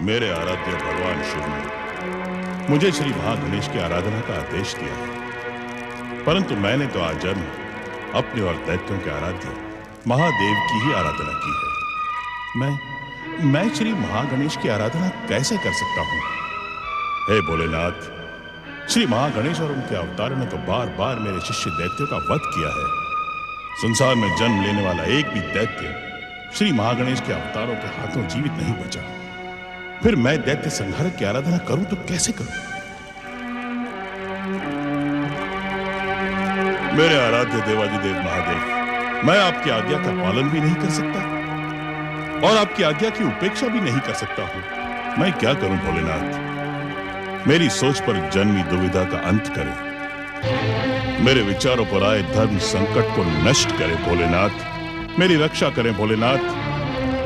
मेरे आराध्य भगवान शिव ने मुझे श्री महागणेश की आराधना का आदेश दिया है, परंतु मैंने तो आजन्म अपने और दैत्यों के आराध्य महादेव की ही आराधना की है। मैं श्री महागणेश की आराधना कैसे कर सकता हूं? हे भोलेनाथ, श्री महागणेश और उनके अवतारों ने तो बार बार मेरे शिष्य दैत्यों का वध किया है। संसार में जन्म लेने वाला एक भी दैत्य श्री महागणेश के अवतारों के हाथों जीवित नहीं बचा। फिर मैं दैत्य संहारक की आराधना करूं तो कैसे करूं? मेरे आराध्य देवाधिदेव महादेव, मैं आपकी आज्ञा का पालन भी नहीं कर सकता और आपकी आज्ञा की उपेक्षा भी नहीं कर सकता हूं। मैं क्या करूं भोलेनाथ? मेरी सोच पर जन्मी दुविधा का अंत करें, मेरे विचारों पर आए धर्म संकट को नष्ट करें भोलेनाथ। मेरी रक्षा करें भोलेनाथ,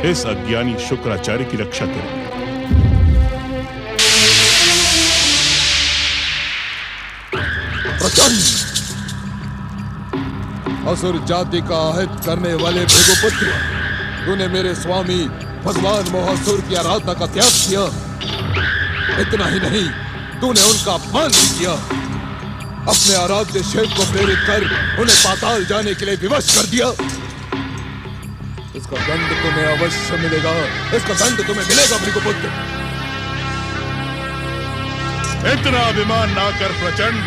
इस अज्ञानी शुक्राचार्य की रक्षा करें। असुर जाति का अहित करने वाले भृगुपुत्र, तूने मेरे स्वामी भगवान मोहासुर की आराधना का त्याग किया। इतना ही नहीं, तूने उनका अपमान भी किया। अपने आराध्य शिव को प्रेरित कर उन्हें पाताल जाने के लिए विवश कर दिया। इसका दंड तुम्हें अवश्य मिलेगा, इसका दंड तुम्हें मिलेगा भृगुपुत्र। इतना अभिमान ना कर प्रचंड।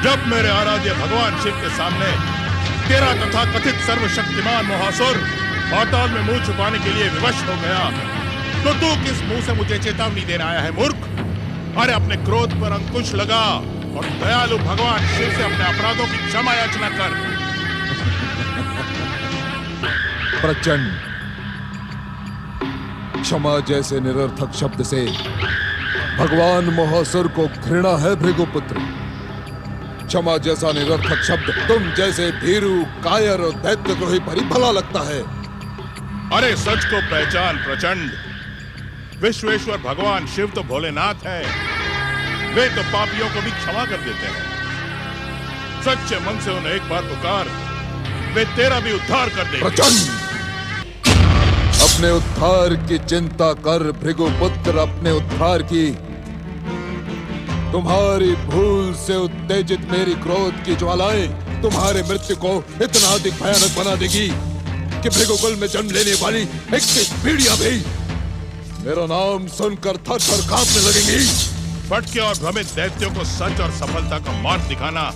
जब मेरे आराध्य भगवान शिव के सामने तेरा तथा कथित सर्वशक्तिमान मोहासुर पाताल में मुंह छुपाने के लिए विवश हो गया, तो तू किस मुंह से मुझे चेतावनी देने आया है मूर्ख? अरे अपने क्रोध पर अंकुश लगा और दयालु भगवान शिव से अपने अपराधों की क्षमा याचना कर। प्रचंड, क्षमा जैसे निरर्थक शब्द से भगवान मोहासुर को घृणा है भृगुपुत्र। क्षमा जैसा निरर्थक शब्द तुम जैसे भीरू, कायर और दैत्यद्रोही पर ही भला लगता है। अरे सच को पहचान प्रचंड। विश्वेश्वर भगवान शिव तो भोलेनाथ है, वे तो पापियों को भी क्षमा कर देते हैं। सच्चे मन से उन्हें एक बार पुकार, वे तेरा भी उद्धार कर देंगे। प्रचंड, अपने उद्धार की चिंता कर भृगुपुत्र, अपने उद्धार की। तुम्हारी भूल से उत्तेजित मेरी क्रोध की ज्वालाएं तुम्हारे मृत्यु को इतना अधिक भयानक बना देगी कि भृगुकुल में जन्म लेने वाली 21 पीढ़ियां भी मेरा नाम सुनकर थर-थर कांपने लगेंगी। भटके और भ्रमित दैत्यों को सच और सफलता का मार्ग दिखाना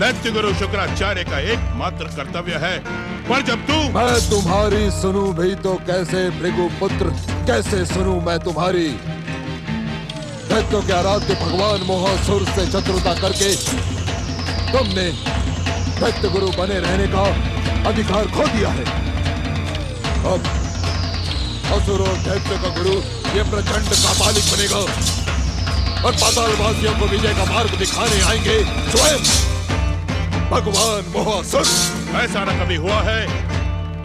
दैत्य गुरु शुक्राचार्य का एकमात्र कर्तव्य है। पर जब तू मैं तुम्हारी सुनूं भी तो कैसे भृगुपुत्र, कैसे सुनूं मैं तुम्हारी? दैत्यों के आराध्य भगवान मोहासुर से शत्रुता करके तुमने दैत्य गुरु बने रहने का अधिकार खो दिया है। अब असुर और दैत्य का गुरु ये प्रचंड कापालिक बनेगा और पातालवासियों को विजय का मार्ग दिखाने आएंगे स्वयं भगवान मोहासुर। ऐसा न कभी हुआ है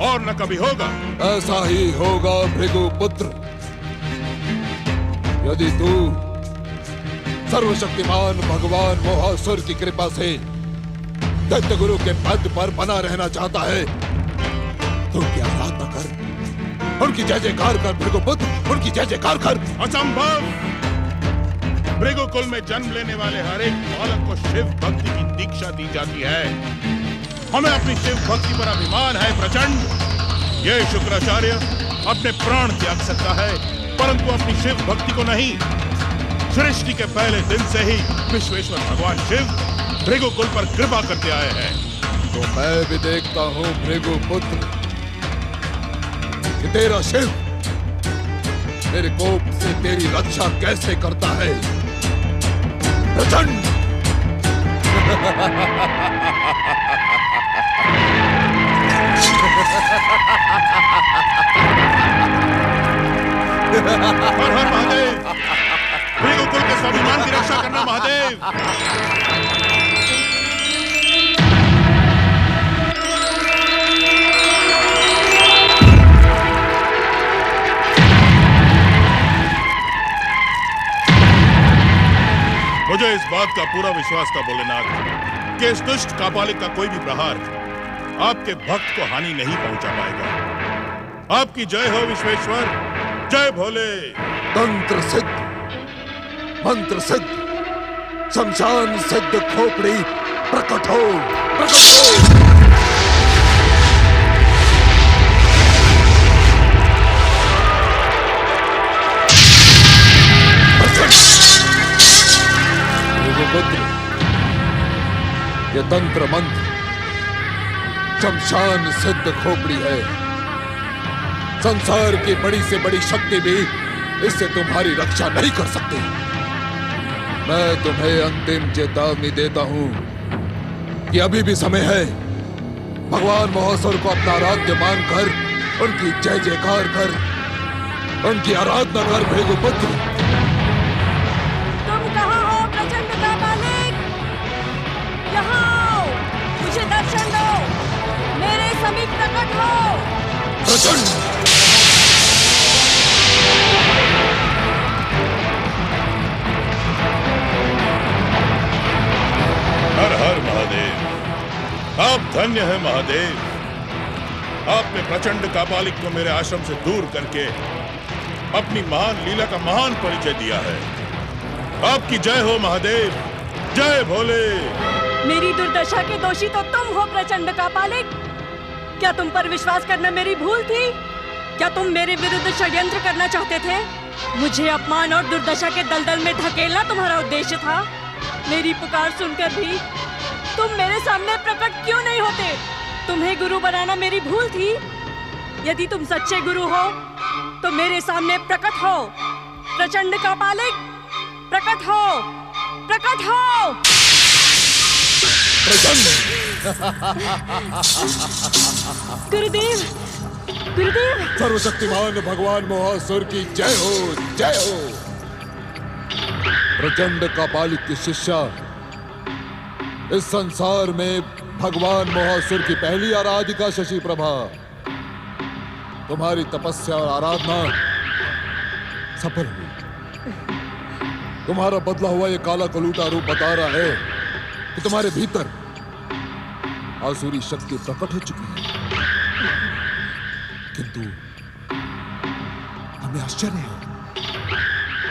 और न कभी होगा। ऐसा ही होगा भृगुपुत्र, यदि तू सर्वशक्तिमान भगवान मोहासुर की कृपा से दैत्य गुरु के पद पर बना रहना चाहता है तो उनकी आराधना कर, उनकी जय जयकार कर भृगुपुत्र, उनकी जय जयकार कर। असंभव! भृगुकुल में जन्म लेने वाले हर एक बालक को शिव भक्ति की दीक्षा दी जाती है। हमें अपनी शिव भक्ति पर अभिमान है प्रचंड। ये शुक्राचार्य अपने प्राण त्याग सकता है, परंतु अपनी शिव भक्ति को नहीं। सृष्टि के पहले दिन से ही विश्वेश्वर भगवान शिव भृगुकुल पर कृपा करते आए हैं। तो मैं भी देखता हूँ भृगुपुत्र कि तेरा शिव मेरे कोप से तेरी रक्षा कैसे करता है। प्रचंड हर हर महादेव! भृगुकुल के स्वाभिमान की रक्षा करना महादेव। मुझे इस बात का पूरा विश्वास था भोलेनाथ कि इस दुष्ट कापालिक का कोई भी प्रहार आपके भक्त को हानि नहीं पहुंचा पाएगा। आपकी जय हो विश्वेश्वर। जय भोले। तंत्र सिद्ध, मंत्र सिद्ध, शमशान सिद्ध खोपड़ी प्रकट हो, प्रकट हो। पुत्र, ये तंत्र मंत्र शमशान सिद्ध खोपड़ी है। संसार की बड़ी से बड़ी शक्ति भी इससे तुम्हारी रक्षा नहीं कर सकती। मैं तुम्हें अंतिम चेतावनी देता हूं कि अभी भी समय है। भगवान महोत्सव को अपना आराध्य मानकर उनकी जय जयकार कर, उनकी आराधना कर। भृगुपुत्र, तुम कहाँ हो प्रचंड का मालिक? यहाँ आओ, मुझे दर्शन दो, मेरे समीप प्रकट हो। प्रचंड, हर हर महादेव। आप धन्य हैं महादेव। आपने प्रचंड कापालिक को मेरे आश्रम से दूर करके अपनी महान लीला का महान परिचय दिया है। आपकी जय हो महादेव, जय भोले। मेरी दुर्दशा के दोषी तो तुम हो प्रचंड का पालिक। क्या तुम पर विश्वास करना मेरी भूल थी? क्या तुम मेरे विरुद्ध षड्यंत्र करना चाहते थे? मुझे अपमान और दुर्दशा के दलदल में धकेलना तुम्हारा उद्देश्य था। मेरी पुकार सुनकर भी तुम मेरे सामने प्रकट क्यों नहीं होते? तुम्हें गुरु बनाना मेरी भूल थी। यदि तुम सच्चे गुरु हो तो मेरे सामने प्रकट हो। प्रचंड का पालिक, प्रकट हो, प्रकट हो। गुरुदेव, गुरुदेव। सर्वशक्तिमान भगवान मोहासुर की जय हो, जय हो। प्रचंड कापालिक की शिष्या, इस संसार में भगवान मोहासुर की पहली आराधिका शशि प्रभा। तुम्हारी तपस्या और आराधना सफल हुई। तुम्हारा बदला हुआ ये काला कलूटा रूप बता रहा है कि तुम्हारे भीतर आसुरी शक्ति प्रकट हो चुकी है। किंतु हमें आश्चर्य है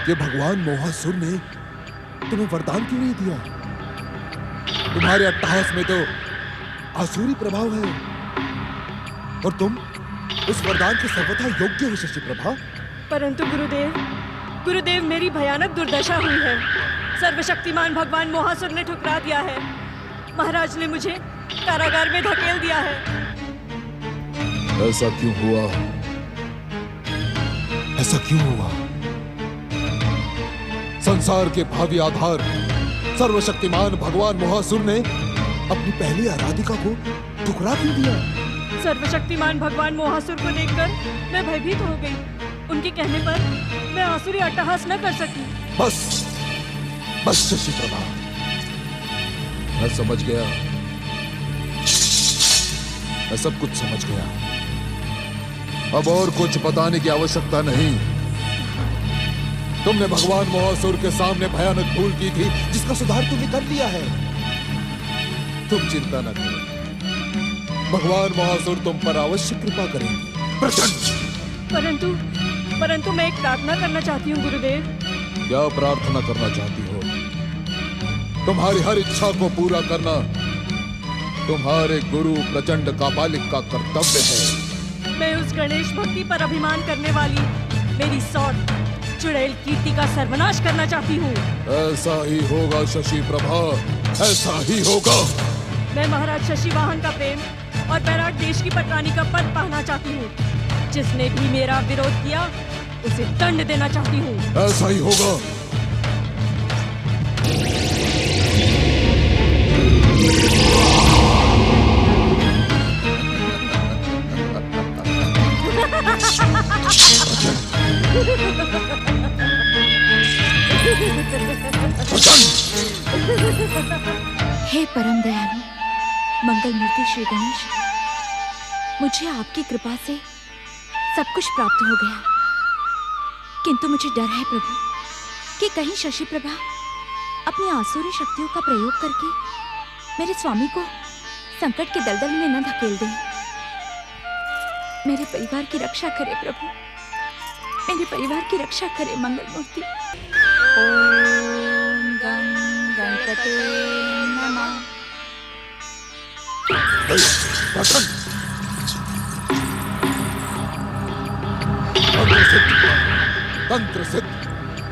कि भगवान मोहासुर ने तुम्हें वरदान क्यों नहीं दिया? तुम्हारे अट्टहास में तो आसुरी प्रभाव है और तुम उस वरदान के सर्वथा योग्य हो शशि प्रभा। परंतु गुरुदेव, गुरुदेव, मेरी भयानक दुर्दशा हुई है। सर्वशक्तिमान भगवान मोहासुर ने ठुकरा दिया है। महाराज ने मुझे कारागार में धकेल दिया है। ऐसा क्यों हुआ? ऐसा क्यों हुआ? संसार के भावी आधार सर्वशक्तिमान भगवान मोहासुर ने अपनी पहली आराधिका को ठुकरा क्यों दिया? सर्वशक्तिमान भगवान मोहासुर को देखकर मैं भयभीत हो गई। उनके कहने पर मैं आसुरी अट्टहास न कर सकी। बस बस शशि प्रभा, मैं समझ गया। मैं सब कुछ समझ गया। अब और कुछ बताने की आवश्यकता नहीं। तुमने भगवान मोहासुर के सामने भयानक भूल की थी, जिसका सुधार तुमने कर लिया है। तुम चिंता न करो, भगवान मोहासुर तुम पर अवश्य कृपा करेंगे। परंतु परंतु मैं एक प्रार्थना करना चाहती हूँ गुरुदेव। क्या प्रार्थना करना चाहती हो? तुम्हारी हर इच्छा को पूरा करना तुम्हारे गुरु प्रचंड कापालिक का कर्तव्य है। मैं उस गणेश भक्ति पर अभिमान करने वाली मेरी सौत चुड़ैल कीर्ति का सर्वनाश करना चाहती हूँ। ऐसा ही होगा शशि प्रभा, ऐसा ही होगा। मैं महाराज शशि वाहन का प्रेम और बैराट देश की पटरानी का पद पाना चाहती हूँ। जिसने भी मेरा विरोध किया उसे दंड देना चाहती हूँ। ऐसा ही होगा। हे परम दयालु मंगल मूर्ति श्री गणेश, मुझे आपकी कृपा से सब कुछ प्राप्त हो गया। किंतु मुझे डर है प्रभु कि कहीं शशि प्रभा अपनी आसुरी शक्तियों का प्रयोग करके मेरे स्वामी को संकट के दलदल में न धकेल दे। मेरे परिवार की रक्षा करे प्रभु। मेरे परिवार की रक्षा करे मंगल मूर्ति। ओम गं गणपते नमः। तंत्र सिद्ध,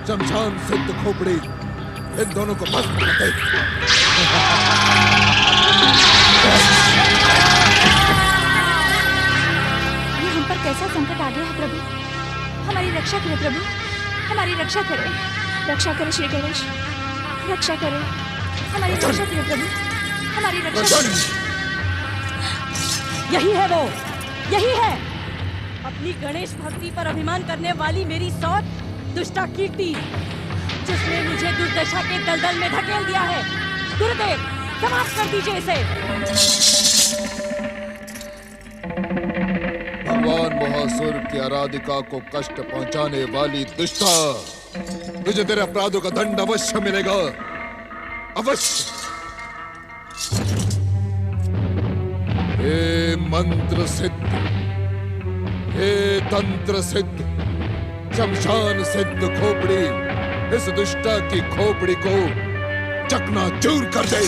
शमशान सिद्ध खोपड़ी, इन दोनों को भस्म कर दे। ये हम पर कैसा संकट आ गया है प्रभु? हमारी रक्षा करे प्रभु, हमारी रक्षा करे। रक्षा करे श्री गणेश, रक्षा करे, हमारी रक्षा करे प्रभु, हमारी रक्षा करे। यही है वो, यही है अपनी गणेश भक्ति पर अभिमान करने वाली मेरी सौत दुष्टा कीर्ति, जिसने मुझे दुर्दशा के दलदल में धकेल दिया है। गुरुदेव, समाप्त कर दीजिए इसे। भगवान महासुर की आराधिका को कष्ट पहुंचाने वाली दुष्टा, तुझे तेरे अपराधों का दंड अवश्य मिलेगा, अवश्य। हे मंत्र सिद्ध, हे तंत्र सिद्ध, शमशान सिद्ध खोपड़ी, इस दुष्टा की खोपड़ी को चकनाचूर कर दे।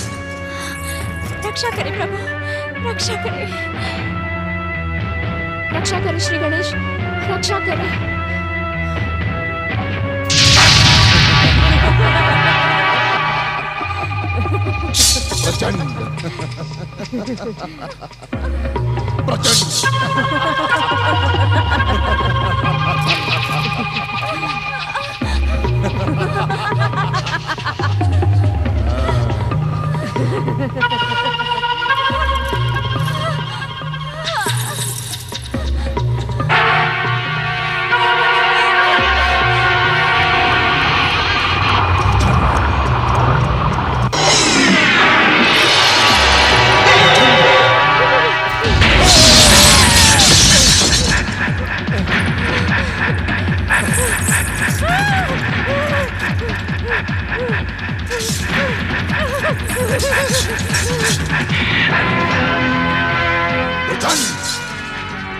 रक्षा करे प्रभु, रक्षा करे, रक्षा करे श्री गणेश, रक्षा करे। प्रचंड प्रचंड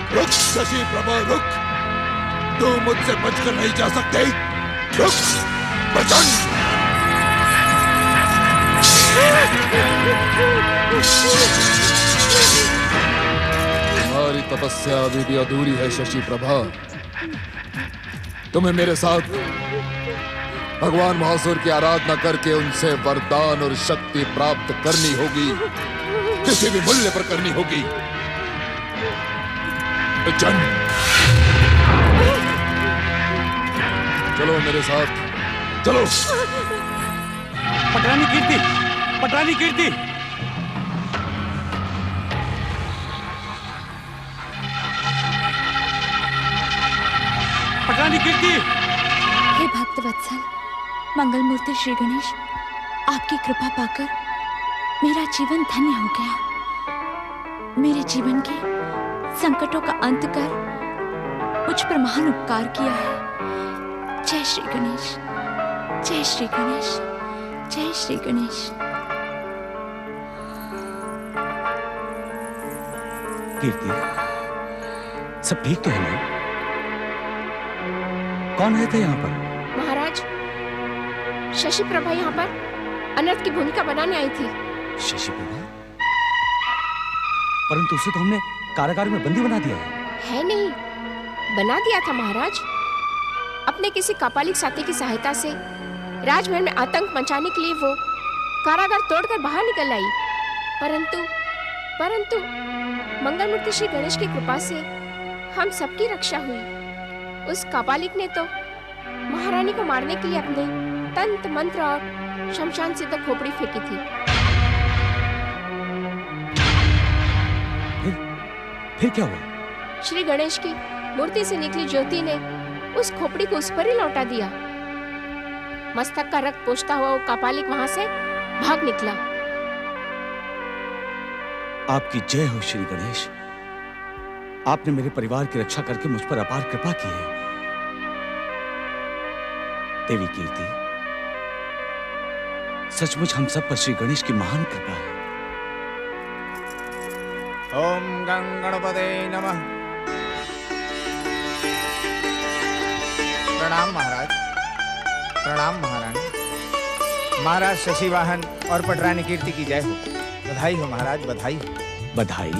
रुक शशि प्रभा, रुक। तू मुझसे बचकर नहीं जा सकते। रुक प्रचंड। तुम्हारी तपस्या अभी भी अधूरी है शशि प्रभा। तुम्हें मेरे साथ भगवान महासुर की आराधना करके उनसे वरदान और शक्ति प्राप्त करनी होगी, किसी भी मूल्य पर करनी होगी। जन, चलो मेरे साथ, चलो। पटरानी कीर्ति, पटरानी कीर्ति। पटरानी कीर्ति। हे भक्त वत्सल, मंगल मूर्ति श्री गणेश, आपकी कृपा पाकर मेरा जीवन धन्य हो गया। मेरे जीवन के संकटों का अंत कर मुझ पर महान उपकार किया है। जय श्री गणेश, जय श्री गणेश, जय श्री गणेश। कीर्ति, सब ठीक तो है ना? कौन है थे यहाँ पर? महाराज, शशि प्रभा यहाँ पर अनर्थ की भूमिका बनाने आई थी। शशि प्रभा? परंतु उसे तो हमने कारागार में बंदी बना दिया है नहीं, बना दिया था महाराज। अपने किसी कापालिक साथी की सहायता से राजमहल में आतंक मचाने के लिए वो कारागार तोड़कर बाहर निकल आई। परंतु मंगल मूर्ति श्री गणेश की कृपा से हम सबकी रक्षा हुई। उस कापालिक ने तो महारानी को मारने के लिए अपने तंत्र मंत्र और शमशान सिद्ध खोपड़ी फेंकी थी। फिर क्या हुआ? श्री गणेश की मूर्ति से निकली ज्योति ने उस खोपड़ी को उस पर ही लौटा दिया। मस्तक का रक्त पोंछता हुआ वो कापालिक वहां से भाग निकला। आपकी जय हो श्री गणेश। आपने मेरे परिवार की रक्षा करके मुझ पर अपार कृपा की है। देवी कीर्ति, सचमुच हम सब पर श्री गणेश की महान कृपा है। ओम गं गणपते नमः। प्रणाम महाराज। प्रणाम महारानी। महाराज शशिवाहन और पटरानी कीर्ति की जय हो। बधाई हो महाराज, बधाई हो। बधाई?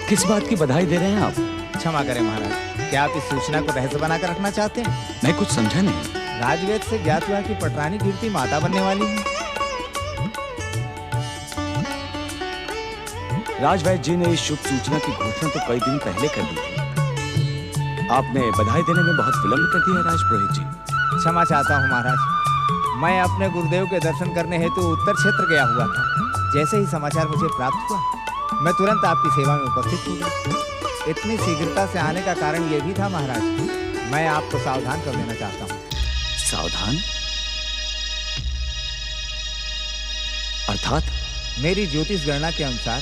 किस बात की बधाई दे रहे हैं आप? क्षमा करें महाराज, क्या आप इस सूचना को रहस्य बनाकर रखना चाहते हैं? मैं कुछ समझा नहीं। राजवेद से ज्ञात हुआ कि पटरानी कीर्ति माता बनने वाली है। राजवैद्य जी ने इस शुभ सूचना की घोषणा तो कई दिन पहले कर दी थी। आपने बधाई देने में बहुत विलंब कर दिया राजपुरोहित जी। क्षमा चाहता हूँ महाराज, मैं अपने गुरुदेव के दर्शन करने हेतु उत्तर क्षेत्र गया हुआ था। जैसे ही समाचार मुझे प्राप्त हुआ, मैं तुरंत आपकी सेवा में उपस्थित हो गया। इतनी शीघ्रता से आने का कारण यह भी था महाराज, मैं आपको सावधान कर देना चाहता हूँ। सावधान? अर्थात? मेरी ज्योतिष गणना के अनुसार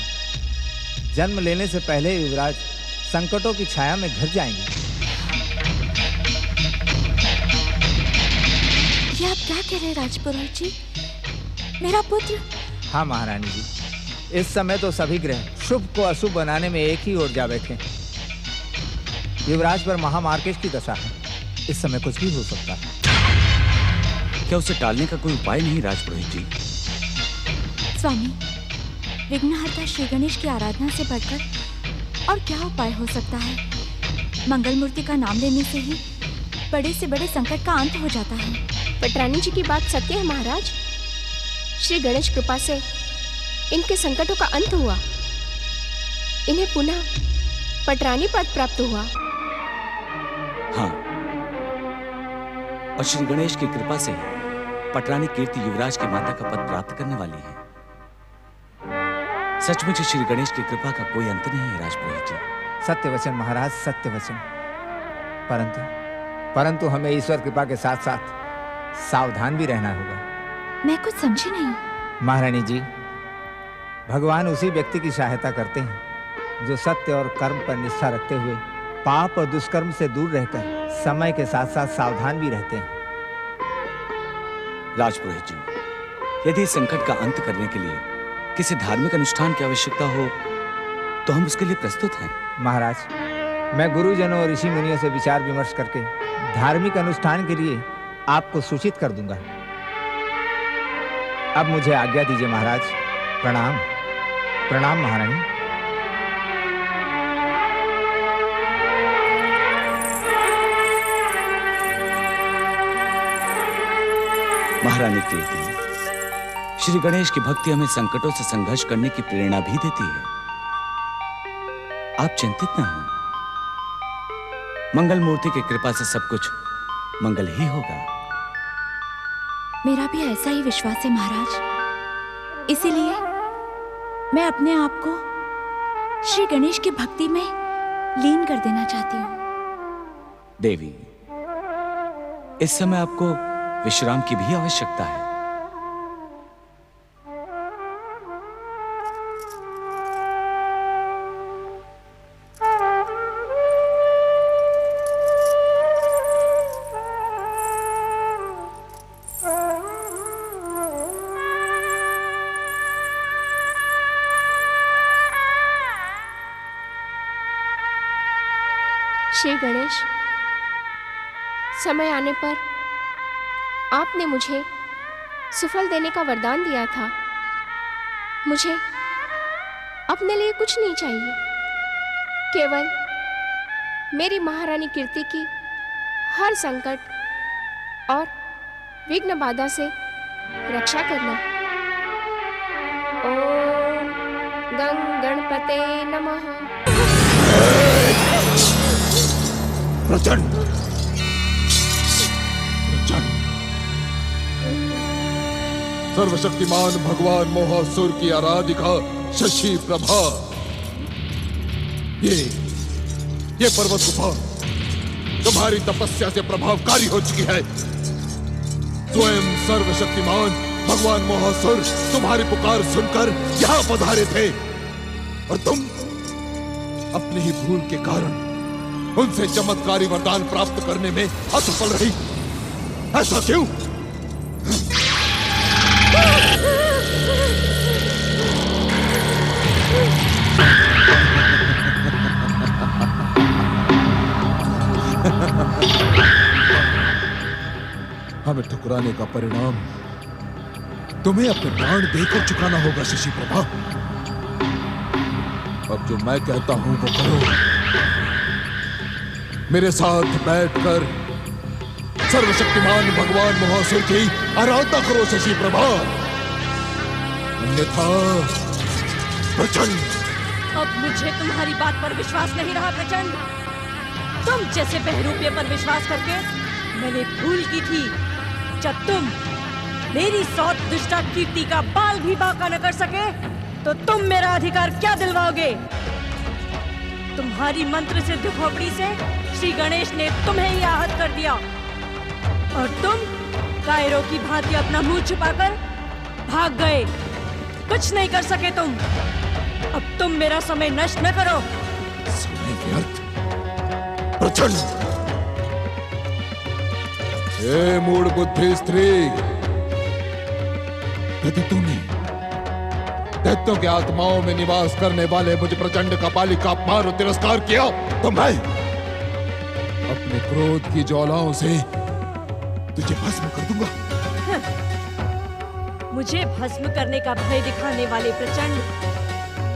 जन्म लेने से पहले युवराज संकटों की छाया में घिर जाएंगे। ये आप क्या कह रहे हैं राजपुरोहित जी? मेरा पुत्र? हाँ महारानी जी, इस समय तो सभी ग्रह शुभ को अशुभ बनाने में एक ही ओर जा बैठे। युवराज पर महामार्केश की दशा है, इस समय कुछ भी हो सकता है। क्या उसे टालने का कोई उपाय नहीं राजपुरोहित जी? स्वामी, विघ्नहर्ता श्री गणेश की आराधना से बढ़कर और क्या उपाय हो सकता है? मंगल मूर्ति का नाम लेने से ही बड़े से बड़े संकट का अंत हो जाता है। पटरानी जी की बात सत्य है महाराज। श्री गणेश कृपा से इनके संकटों का अंत हुआ। इन्हें पुनः पटरानी पद प्राप्त हुआ। हाँ, और श्री गणेश की कृपा से पटरानी कीर्ति युवराज की माता का पद प्राप्त करने वाली है। सचमुच श्री गणेश की कृपा का कोई अंत नहीं है राजपुरोहित जी। सत्य वचन महाराज, सत्य वचन। परंतु हमें ईश्वर कृपा के साथ साथ सावधान भी रहना होगा। मैं कुछ समझी नहीं। महारानी जी, भगवान उसी व्यक्ति की सहायता करते हैं जो सत्य और कर्म पर निष्ठा रखते हुए पाप और दुष्कर्म से दूर रहकर समय के साथ साथ सावधान भी रहते हैं। राजपुरोहित जी, यदि इस संकट का अंत करने के लिए किसी धार्मिक अनुष्ठान की आवश्यकता हो तो हम उसके लिए प्रस्तुत हैं। महाराज, मैं गुरुजनों और ऋषि मुनियों से विचार विमर्श करके धार्मिक अनुष्ठान के लिए आपको सूचित कर दूंगा। अब मुझे आज्ञा दीजिए महाराज। प्रणाम। प्रणाम महारानी। महारानी कीर्ति, श्री गणेश की भक्ति हमें संकटों से संघर्ष करने की प्रेरणा भी देती है। आप चिंतित न हो, मंगल मूर्ति की कृपा से सब कुछ मंगल ही होगा। मेरा भी ऐसा ही विश्वास है महाराज। इसीलिए मैं अपने आप को श्री गणेश की भक्ति में लीन कर देना चाहती हूँ। देवी, इस समय आपको विश्राम की भी आवश्यकता है। श्री गणेश, समय आने पर आपने मुझे सुफल देने का वरदान दिया था। मुझे अपने लिए कुछ नहीं चाहिए, केवल मेरी महारानी कीर्ति की हर संकट और विघ्न बाधा से रक्षा करना। ओम गं गणपते नमः। प्रचंड सर्वशक्तिमान भगवान मोहासुर की आराधिका शशि प्रभा, ये पर्वत गुफा तुम्हारी तपस्या से प्रभावकारी हो चुकी है। स्वयं सर्वशक्तिमान भगवान मोहासुर तुम्हारी पुकार सुनकर यहां पधारे थे और तुम अपनी ही भूल के कारण उनसे चमत्कारी वरदान प्राप्त करने में असफल रही। ऐसा क्यों? हमें ठुकराने का परिणाम तुम्हें अपने प्राण देकर चुकाना होगा शशि प्रभा। अब जो मैं कहता हूं वो करो। मेरे साथ बैठकर सर्वशक्तिमान भगवान महासुर की आराधना करो शशि प्रभा, अन्यथा प्रचंड। अब मुझे तुम्हारी बात पर विश्वास नहीं रहा प्रचंड। तुम जैसे बहरूपे पर विश्वास करके मैंने भूल की थी। जब तुम मेरी सौत दुष्टा कीर्ति का बाल भी बांका न कर सके तो तुम मेरा अधिकार क्या दिलवाओगे? तुम्हारी मंत्र सिद्ध खोपड़ी से श्री गणेश ने तुम्हें ही आहत कर दिया और तुम कायरों की भांति अपना मुंह छिपाकर भाग गए। कुछ नहीं कर सके तुम। अब तुम मेरा समय नष्ट न करो। समय व्यर्थ प्रचंड। हे मूढ़ बुद्धि स्त्री, यदि तूने दैत्यों के आत्माओं में निवास करने वाले मुझ प्रचंड कपाली का अपमान और तिरस्कार किया तो मैं अपने क्रोध की ज्वालाओं से तुझे भस्म कर दूंगा। मुझे भस्म करने का भय दिखाने वाले प्रचंड,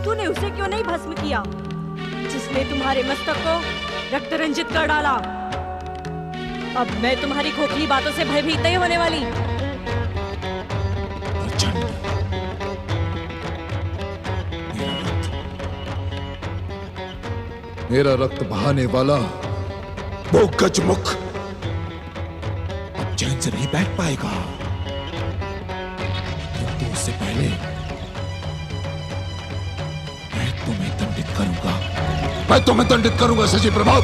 तूने उसे क्यों नहीं भस्म किया जिसने तुम्हारे मस्तक को रक्त रंजित कर डाला? अब मैं तुम्हारी खोखली बातों से भयभीत नहीं होने वाली। मेरा रक्त बहाने वाला वो गजमुख अब चैन से नहीं बैठ पाएगा। तो उससे पहले मैं तुम्हें दंडित करूंगा। मैं तुम्हें दंडित करूंगा शशि प्रभा।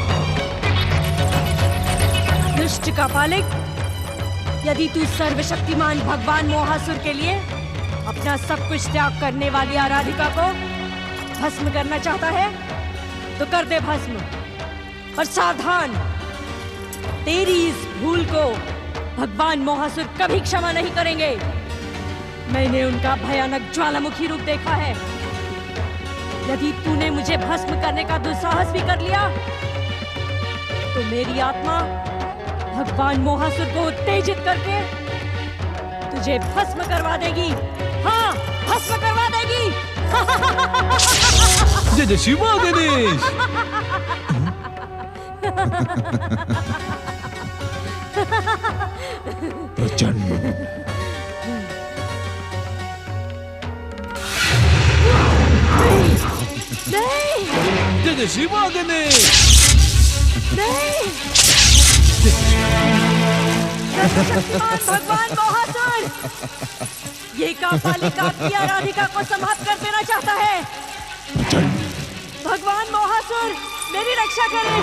दुष्ट का पालिक, यदि तू सर्वशक्तिमान भगवान मोहासुर के लिए अपना सब कुछ त्याग करने वाली आराधिका को भस्म करना चाहता है तो कर दे भस्म। और सावधान, तेरी इस भूल को भगवान मोहासुर कभी क्षमा नहीं करेंगे। मैंने उनका भयानक ज्वालामुखी रूप देखा है। यदि तूने मुझे भस्म करने का दुस्साहस भी कर लिया तो मेरी आत्मा भगवान मोहासुर को उत्तेजित करके तुझे भस्म करवा देगी। हाँ, भस्म करवा देगी। जय जय शिव गणेश। प्रचंड नहीं, जय जय शिव गणेश। नहीं, सर्वशक्तिमान भगवान मोहासुर ये कापालिका की आराधिका को समाप्त कर देना चाहता है। भगवान मोहासुर मेरी रक्षा करे,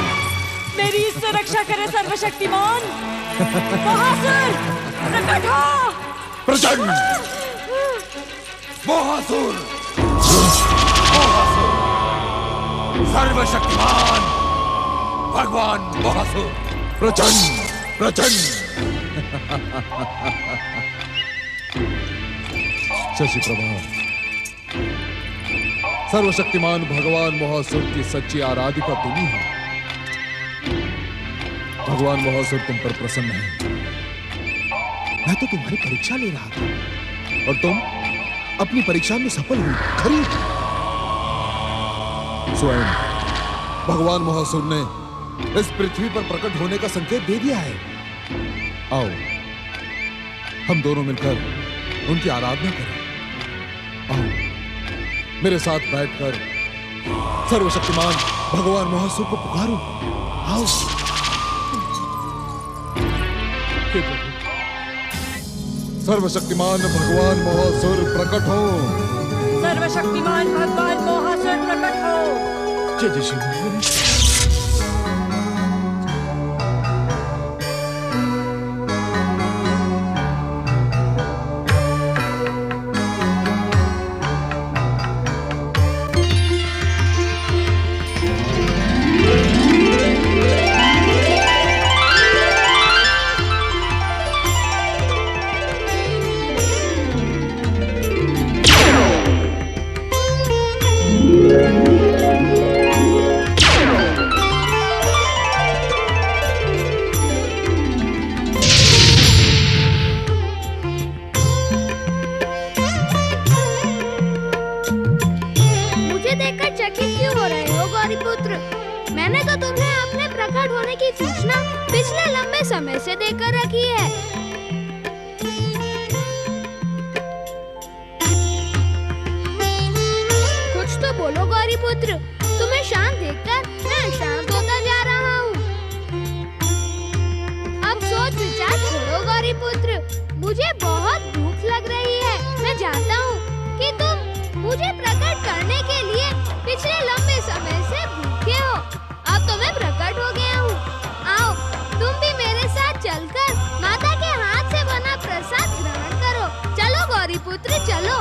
मेरी इससे रक्षा करे सर्वशक्तिमान मोहासुर, प्रकट हो। प्रचंड मोहासुर, सर्वशक्तिमान भगवान मोहासुर, प्रचंड प्रचंड। शशि प्रभा, सर्वशक्तिमान भगवान मोहासुर की सच्ची आराधिका तुम ही हो। भगवान मोहासुर तुम पर प्रसन्न है। मैं तो तुम्हारी परीक्षा ले रहा था और तुम अपनी परीक्षा में सफल हुई। खरी स्वयं भगवान मोहासुर ने इस पृथ्वी पर प्रकट होने का संकेत दे दिया है। आओ हम दोनों मिलकर उनकी आराधना करें। आओ मेरे साथ बैठकर सर्वशक्तिमान भगवान मोहासुर को पुकारो। आओ। सर्वशक्तिमान भगवान मोहासुर प्रकट हो। सर्वशक्तिमान भगवान मोहासुर प्रकट हो। जय जय शिव गणेश। लंबे समय से देकर रखी है। कुछ तो बोलो गौरी पुत्र, तुम्हें शांत देखकर मैं शांत होता जा रहा हूँ। अब सोच विचार छोड़ो गौरी पुत्र, मुझे बहुत भूख लग रही है। मैं जानता हूँ कि तुम मुझे प्रकट करने के लिए पिछले लंबे समय से भूखे हो। अब तो मैं प्रकट हो गया हूँ। आओ तुम भी मेरे साथ चलकर माता के हाथ से बना प्रसाद ग्रहण करो। चलो गौरी पुत्र चलो।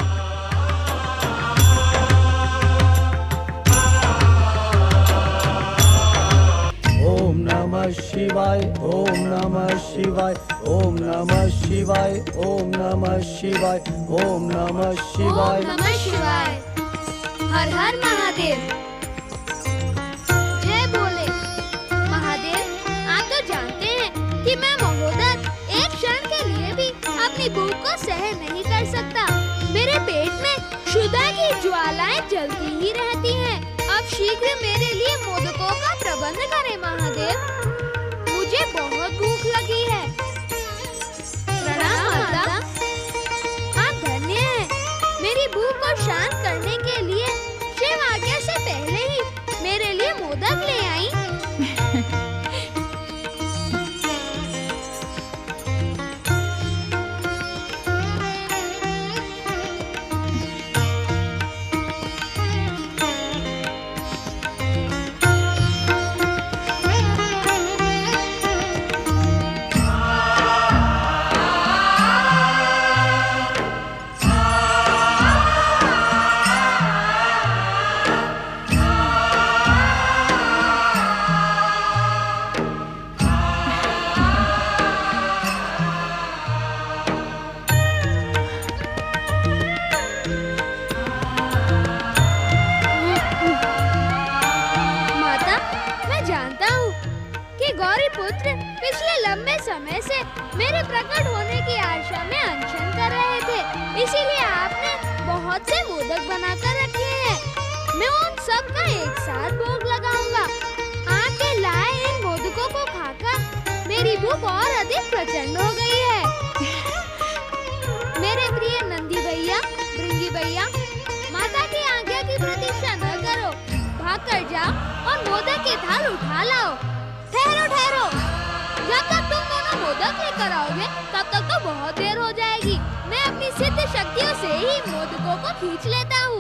ओम नमः शिवाय, ओम नमः शिवाय, ओम नमः शिवाय, ओम नमः शिवाय, ओम नमः शिवाय। ओम नमः शिवाय। हर हर महादेव। जय भोले। महादेव आप तो जानते हैं कि मैं महोदर एक क्षण के लिए भी अपनी भूख को सहन नहीं कर सकता। मेरे पेट में क्षुधा की ज्वालाएं जलती ही रहती हैं। अब शीघ्र मेरे लिए मोदकों का प्रबंध करें महादेव, मुझे बहुत भूख लगी है। प्रणाम माता। आप धन्य हैं, मेरी भूख को शांत करने के लिए शिव आज्ञा से पहले ही मेरे लिए मोदक ले आई। पिछले लंबे समय से मेरे प्रकट होने की आशा में अनशन कर रहे थे, इसीलिए आपने बहुत से मोदक बनाकर रखे हैं। मैं उन सब का एक साथ भोग लगाऊंगा। आपके लाए इन मोदकों को खाकर मेरी भूख और अधिक प्रचंड हो गई है। मेरे प्रिय नंदी भैया, भृंगी भैया, माता की आज्ञा की प्रतीक्षा न करो, भाग कर जाओ और मोदक की थाल उठा लाओ। ठहरो ठहरो, जब तक तुम दोनों मोदक लेकर आओगे तब तक तो बहुत देर हो जाएगी। मैं अपनी सिद्ध शक्तियों से ही मोदकों को खींच लेता हूँ।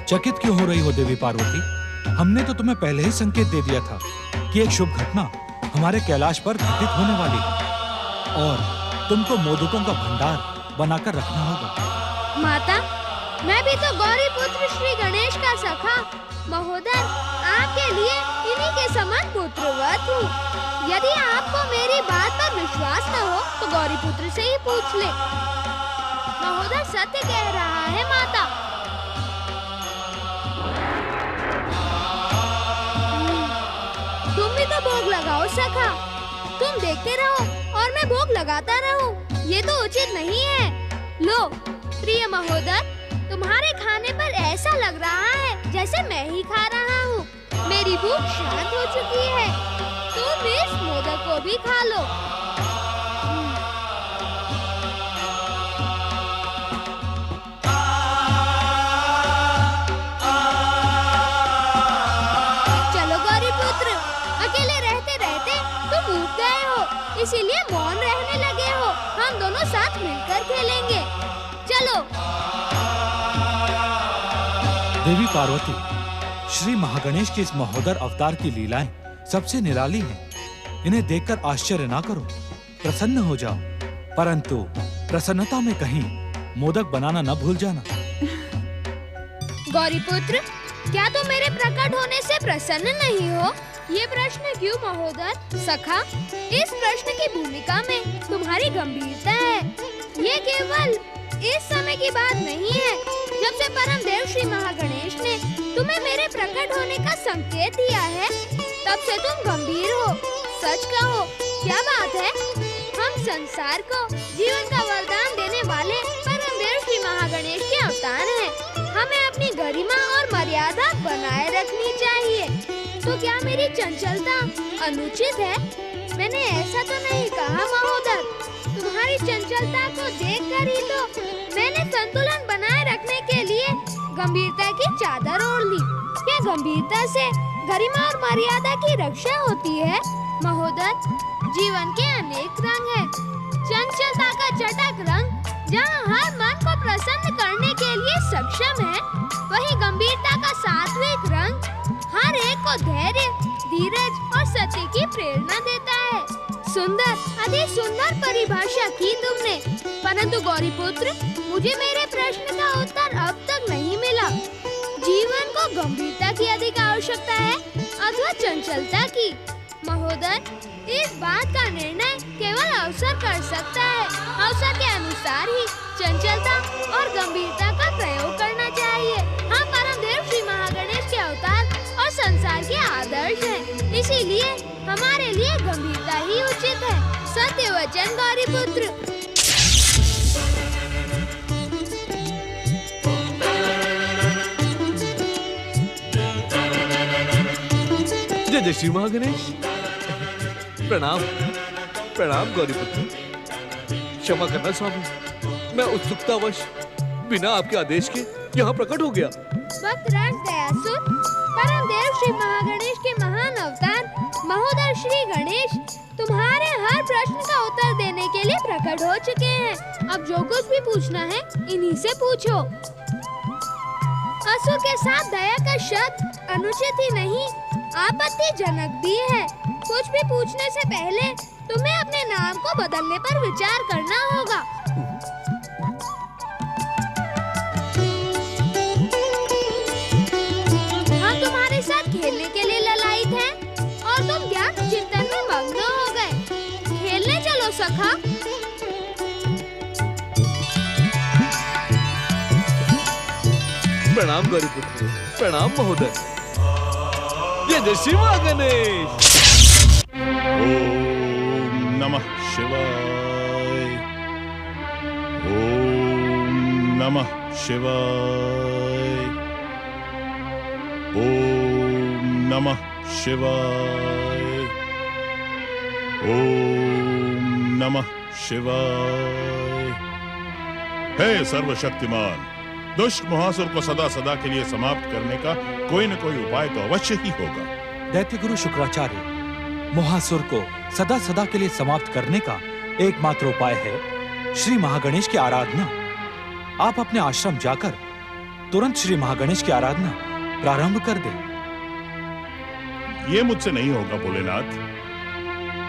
चकित क्यों हो रही हो देवी पार्वती? हमने तो तुम्हें पहले ही संकेत दे दिया था कि एक शुभ घटना हमारे कैलाश पर घटित होने वाली है और तुमको मोदकों का भंडार बनाकर रखना होगा। माता, मैं भी तो गौरी पुत्र श्री गणेश का सखा महोदर आपके लिए इन्हीं के समान पुत्रवत हूँ। यदि आपको मेरी बात पर विश्वास न हो तो गौरी पुत्र से ही पूछ ले। महोदर सत्य कह रहा है माता। तुम भी तो भोग लगाओ सखा, तुम देखते रहो और मैं भोग लगाता रहूं, ये तो उचित नहीं है। लो प्रिय महोदर, तुम्हारे खाने पर ऐसा लग रहा है जैसे मैं ही खा रहा हूँ। मेरी भूख शांत हो चुकी है। तुम इस मोदक को भी खा लो। चलो गौरीपुत्र, अकेले रहते रहते तुम ऊब गए हो, इसीलिए मौन रहने लगे हो। हम दोनों साथ मिलकर खेलेंगे। चलो। देवी पार्वती, श्री महागणेश के इस महोदर अवतार की लीलाएं सबसे निराली हैं। इन्हें देखकर आश्चर्य ना करो, प्रसन्न हो जाओ, परंतु प्रसन्नता में कहीं मोदक बनाना न भूल जाना। गौरीपुत्र, क्या तुम मेरे प्रकट होने से प्रसन्न नहीं हो? ये प्रश्न क्यों महोदर? सखा, इस प्रश्न की भूमिका में तुम्हारी गंभीरता है। ये केवल इस समय की बात नहीं है। जब से परम देव श्री महागणेश ने तुम्हें मेरे प्रकट होने का संकेत दिया है, तब से तुम गंभीर हो। सच कहो, क्या बात है? हम संसार को जीवन का वरदान देने वाले परम देव श्री महागणेश के अवतार हैं। हमें अपनी गरिमा और मर्यादा बनाए रखनी चाहिए। तो क्या मेरी चंचलता अनुचित है? मैंने ऐसा तो नहीं कहा महोदर। तुम्हारी चंचलता को देखकर ही तो मैंने संतुलन बनाए रखने के लिए गंभीरता की चादर ओढ़ ली। क्या गंभीरता से गरिमा और मर्यादा की रक्षा होती है? महोदर, जीवन के अनेक रंग हैं। चंचलता का चटक रंग जहाँ हर मन को प्रसन्न करने के लिए सक्षम है, वही गंभीरता का सात्विक रंग हर एक को धैर्य, धीरज और सत्य की प्रेरणा देता है। सुंदर, अति सुंदर परिभाषा की तुमने। परंतु गौरीपुत्र, मुझे मेरे प्रश्न का उत्तर अब तक नहीं मिला। जीवन को गंभीरता की अधिक आवश्यकता है अथवा चंचलता की? महोदर, इस बात का निर्णय केवल अवसर कर सकता है। अवसर के अनुसार ही चंचलता और गंभीरता का प्रयोग करना चाहिए। हम परम देव श्री महागणेश के अवतार और संसार के आदर्श हैं। इसीलिए हमारे लिए गंभीरता ही उचित है। सत्य वचन गौरीपुत्र। जय जय श्री महागणेश। प्रणाम प्रणाम गौरीपुत्र। क्षमा करना स्वामी, मैं उत्सुकतावश बिना आपके आदेश के यहाँ प्रकट हो गया। भक्तराज दयासुर, परम देव श्री महागणेश के महान अवतार महोदर श्री गणेश तुम्हारे हर प्रश्न का उत्तर देने के लिए प्रकट हो चुके हैं। अब जो कुछ भी पूछना है इन्हीं से पूछो। असुर के साथ दया का शब्द अनुचित ही नहीं, आपत्तिजनक भी है। कुछ भी पूछने से पहले तुम्हें अपने नाम को बदलने पर विचार करना होगा। हम तुम्हारे साथ खेलने के लिए ललायित हैं और तुम ज्ञान चिंतन में मग्न हो गए। खेलने चलो सखा। प्रणाम गौरीपुत्र, प्रणाम महोदय। जय जय श्री महागणेश। ओम नमः शिवाय। ओम नमः शिवाय। ओम नमः शिवाय। ओम नमः शिवाय। हे सर्वशक्तिमान, दुष्ट महासुर को सदा सदा के लिए समाप्त करने का कोई न कोई उपाय तो अवश्य ही होगा। दैत्य गुरु शुक्राचार्य, मोहासुर को सदा सदा के लिए समाप्त करने का एकमात्र उपाय है श्री महागणेश की आराधना। आप अपने आश्रम जाकर तुरंत श्री महागणेश की आराधना प्रारंभ कर दें। ये मुझसे नहीं होगा भोलेनाथ।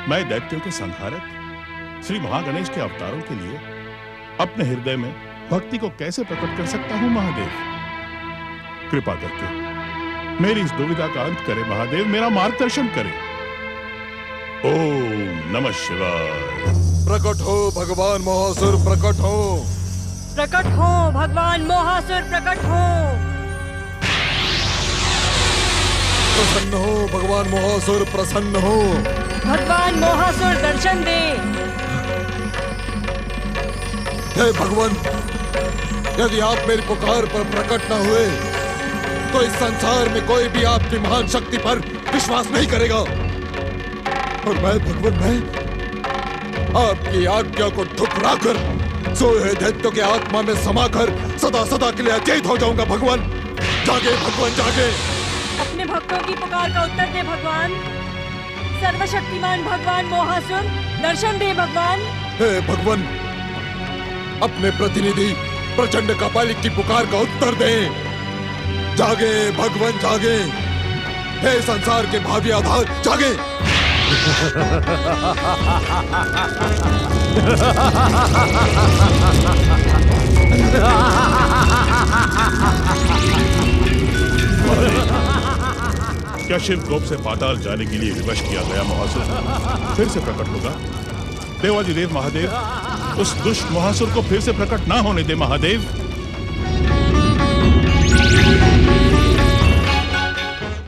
मैं दैत्यों के संहारक श्री महागणेश के अवतारों के लिए अपने हृदय में भक्ति को कैसे प्रकट कर सकता हूं महादेव? कृपा करके मेरी इस दुविधा का अंत करें महादेव, मेरा मार्गदर्शन करें। ओम नमः शिवाय। प्रकट हो भगवान मोहासुर, प्रकट हो। प्रकट हो भगवान मोहासुर, प्रकट हो। प्रसन्न हो भगवान मोहासुर, प्रसन्न हो। भगवान मोहासुर दर्शन दे। हे भगवान, यदि आप मेरी पुकार पर प्रकट न हुए तो इस संसार में कोई भी आपकी महान शक्ति पर विश्वास नहीं करेगा। और मैं भगवान, मैं आपकी आज्ञा को ठुकराकर सोए दैत्यों के आत्मा में समाकर सदा सदा के लिए अचेत हो जाऊंगा। भगवान जागे, भगवान जागे। अपने भक्तों की पुकार का उत्तर दे भगवान। सर्वशक्तिमान भगवान मोहासुर, दर्शन दे भगवान। हे भगवान, अपने प्रतिनिधि प्रचंड कापालिक की पुकार का उत्तर दें। जागे भगवान जागे, हे संसार के भावी आधार जागे। क्या शिव कोप से पाताल जाने के लिए विवश किया गया मोहासुर फिर से प्रकट होगा? देवाधिदेव महादेव, उस दुष्ट मोहासुर को फिर से प्रकट ना होने दे महादेव।